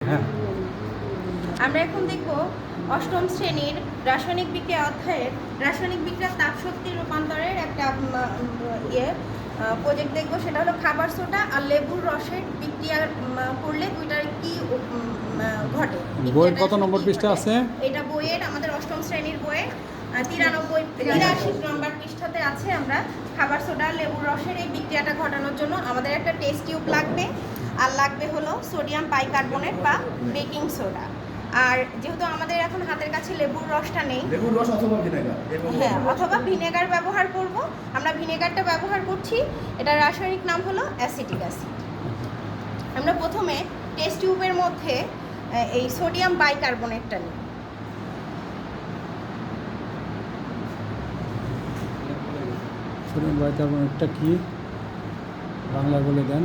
হ্যাঁ। আমরা এখন দেখব অষ্টম শ্রেণীর রাসায়নিক বিক্রিয়া অধ্যায়ের রাসায়নিক বিক্রিয়ার তাপশক্তি রূপান্তরের একটা প্রজেক্ট দেখব। সেটা হলো খাবার সোডা আর লেবুর রসের বিক্রিয়া করলে দুইটার কি ঘটে। বইয়ের কত নম্বর পৃষ্ঠা আছে? এটা বইয়ের আমাদের অষ্টম শ্রেণীর বইয়ে 83 নম্বর পৃষ্ঠাতে আছে। আমরা খাবার সোডা লেবুর রসের এই বিক্রিয়াটা ঘটানোর জন্য আমাদের একটা টেস্ট টিউব লাগবে, আর লাগবে হলো সোডিয়াম বাইকার্বনেট বা বেকিং সোডা। আর যেহেতু আমাদের এখন হাতের কাছে লেবুর রসটা নেই, লেবুর রস অথবা ভিনেগার, হ্যাঁ, অথবা ভিনেগার ব্যবহার করব। আমরা ভিনেগারটা ব্যবহার করছি, এটা রাসায়নিক নাম হলো অ্যাসিটিক অ্যাসিড। আমরা প্রথমে টেস্ট টিউবের মধ্যে এই সোডিয়াম বাইকার্বনেটটা নিই। সোডিয়াম বাইকার্বনেটটা কি বাংলা বলে দেন?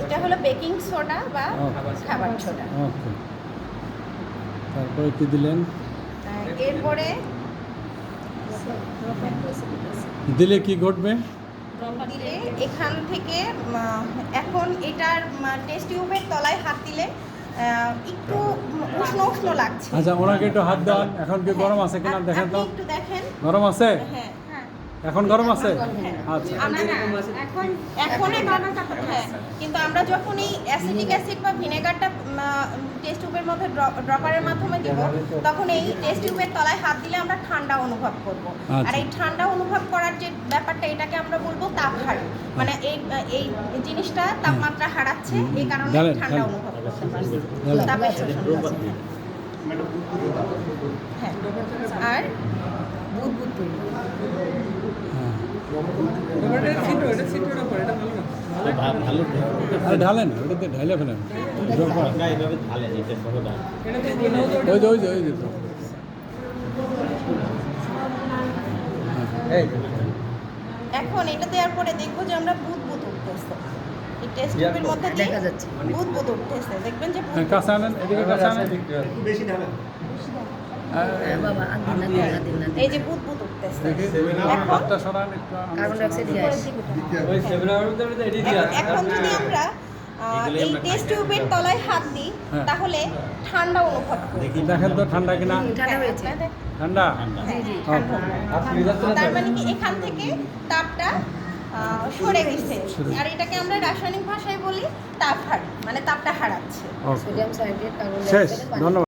এটা হলো বেকিং সোডা বা খাবার সোডা। ওকে, তারপরে কি দিলেন? এরপরে দিলে কি ঘটবে? দিলে এখান থেকে এখন এটার টেস্ট টিউবের তলায় হাত দিলে একটু উষ্ণ উষ্ণ লাগছে। আচ্ছা, ওনাকে একটু হাত দেন। এখন কি গরম আছে কিনা দেখেন তো। একটু দেখেন। গরম আছে? হ্যাঁ, এখন গরম আছে? হ্যাঁ। আচ্ছা, হ্যাঁ, কিন্তু আমরা যখন এই অ্যাসিটিক অ্যাসিড বা ভিনেগারটা টেস্ট টিউবের মধ্যে ড্রপারের মাধ্যমে দিব, তখন এই টেস্ট টিউবের তলায় হাত দিলে আমরা ঠান্ডা অনুভব করব। আর এই ঠান্ডা অনুভব করার যে ব্যাপারটা, এটাকে আমরা বলবো তাপ হার। মানে এই জিনিসটা তাপমাত্রা হারাচ্ছে, এই কারণে ঠান্ডা অনুভব করতে পারছি, তাপের শোষণ হচ্ছে। হ্যাঁ, আর আরে ঢালেন, ওটাতে ঢালে ফেলেন। ওই যে এখন এটা দেওয়ার পরে দেখবো যে আমরা বুদবুদ উঠতেছে। এই টেস্ট টিউবের মধ্যে দিয়ে দেখা যাচ্ছে বুদবুদ উঠতেছে, দেখবেন যে কাঁচা আনেন, এদিকে কাঁচা আনেন। একটু বেশি ঢালেন। বাবা আদিন না এই যে বুদবুদ উঠতেছে। এখন হাতটা সরান একটু। কার্বন ডাইঅক্সাইড গ্যাস এখন যদি আমরা এই টেস্ট টিউবের তলায় হাত দিই, তাহলে ঠান্ডা অনুভব করি। দেখেন তো ঠান্ডা কিনা। ঠান্ডা হয়েছে। ঠান্ডা? হ্যাঁ, ঠান্ডা। তার মানে কি এখান থেকে তাপটা সরে গেছে। আর এটাকে আমরা রাসায়নিক ভাষায় বলি তাপ হার, মানে তাপটা হারাচ্ছে। ওকে, সোডিয়াম সালফেট কার্বন শেষ। ডাইঅক্সাইড ধন্যবাদ।